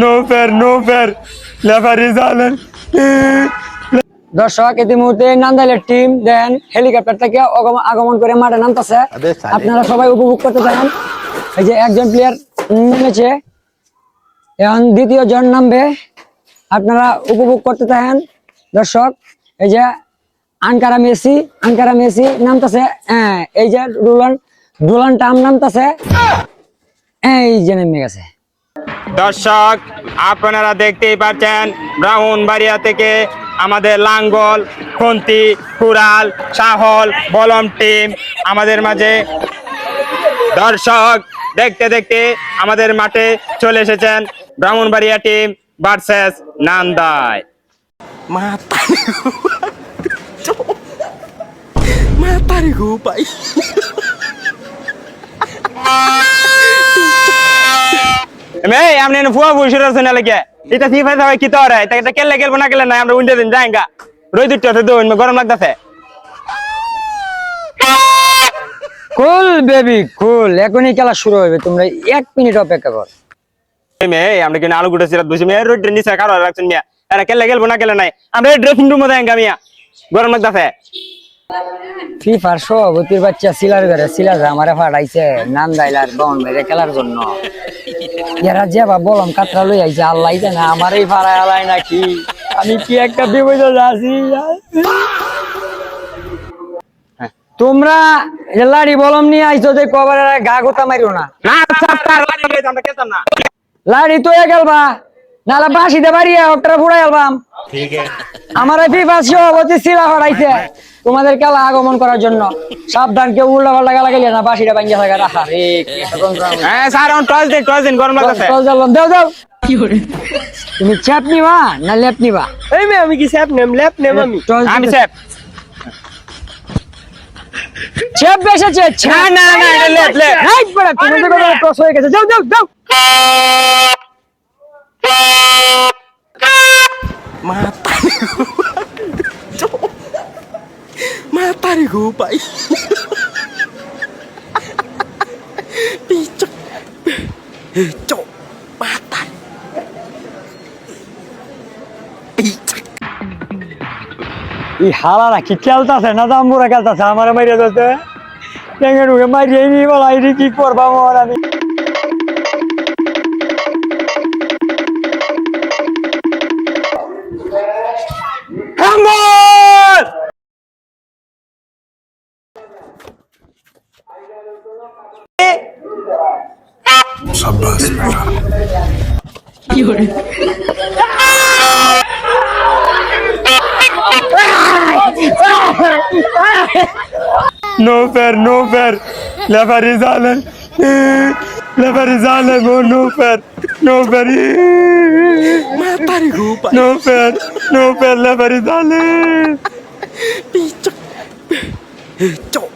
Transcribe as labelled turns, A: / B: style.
A: No fair লেফারি জানেন।
B: দর্শক ইতিমধ্যে নান্দাইলের টিম দেন হেলিকপ্টার থেকে আগমন করে মাঠে নামতেছে। আপনারা সবাই উপভোগ করতে থাকেন। এই যে একজন প্লেয়ার নেমেছে, এখন দ্বিতীয় জন নামবে, আপনারা উপভোগ করতে থাকেন। দর্শক এই যে আনকারা মেসি নামতেছে। হ্যাঁ, এই যে ডুলান টাম নামতেছে, এই যে নেমে গেছে।
A: দর্শক আপনারা দেখতেই পাচ্ছেন ব্রাহ্মণবাড়িয়া থেকে আমাদের লাঙ্গল, খন্তি, কুড়াল, শাহল, বলম টিম আমাদের মাঝে। দর্শক দেখতে দেখতে আমাদের মাঠে চলে এসেছেন Brahmanbaria team versus Nandail.
C: Matari ko pa.
A: এই আপনি ফুয়া বসে আছেন লাগে এটা ফিফা সবাই কি তো রে এটা কেলে খেলবো না কেলে না আমরা উইন্ডো দিন যাইগা রই দুটো দোন গরম লাগতাছে।
B: কুল বেবি কুল, এখনই খেলা শুরু হবে, তোমরা 1 মিনিট অপেক্ষা কর।
A: আমরা কিন্তু আলু গুটা সিরাত বসে মেয়ে রোড নিচে কারো রাখছেন মিয়া এরা কেলে খেলবো না কেলে নাই আমরা ড্রেসিং রুমে যাইগা মিয়া গরম লাগতাছে।
B: ফিফার সভাপতির বাচ্চা সিলার ঘরে সিলার আমারে ফাটাইছে নান্দাইলার বন মেরে খেলার জন্য। এরা যে বা বলম কাতরা লই আইছে, আল্লাহ জানে আমার এই ফাড়ায় আলাই নাকি, আমি কি একটা বিপদে আছি। তোমরা লাড়ি বলম নিয়ে আইছো যে কবার গা গোতা মারিও না।
A: আমরা খেলতাম না
B: লাড়ি তো গেলবা নালা বাসিতে বাড়িয়ে ওটা ফুড়াই আলবাম। আমার ফিফা সভাপতি সিলা ফাটাইছে তোমাদের খেলা আগমন করার জন্য। সাবধান, কেউ উল্টা পাল্টা গালা গেলে না, বাসিটা ভাঙ্গিয়া থাকা রাখা রে।
A: হ্যাঁ স্যার টস দিন গরম লাগতাছে।
B: দাও তুমি চ্যাপ নিবা না লেপ নিবা?
C: এই মে আমি কি স্যাপ নেম ল্যাপ নেম
A: আমি স্যার
B: চ্যাপ বেসেছে।
A: না এটা লেপ
B: রাইট বড়, তোমাদের কথা টস হয়ে গেছে। দাও
C: Matari ko pa. Picok. Cok. Matari. Picok.
B: এই হালারা কি খেলতাছে না দাম্বুরা খেলতাছে, আমার মাইরে যাচ্ছে টেঙ্গে ঢুকে মারিয়ে নি বলা, এটি কি করবা মোর আমি।
D: शाबाश बेटा।
A: नो फेयर लेफारी जालन वो नो फेयर
C: Matari ko pa.
A: नो फेयर लेफारी जालन।
C: Picok. Cok.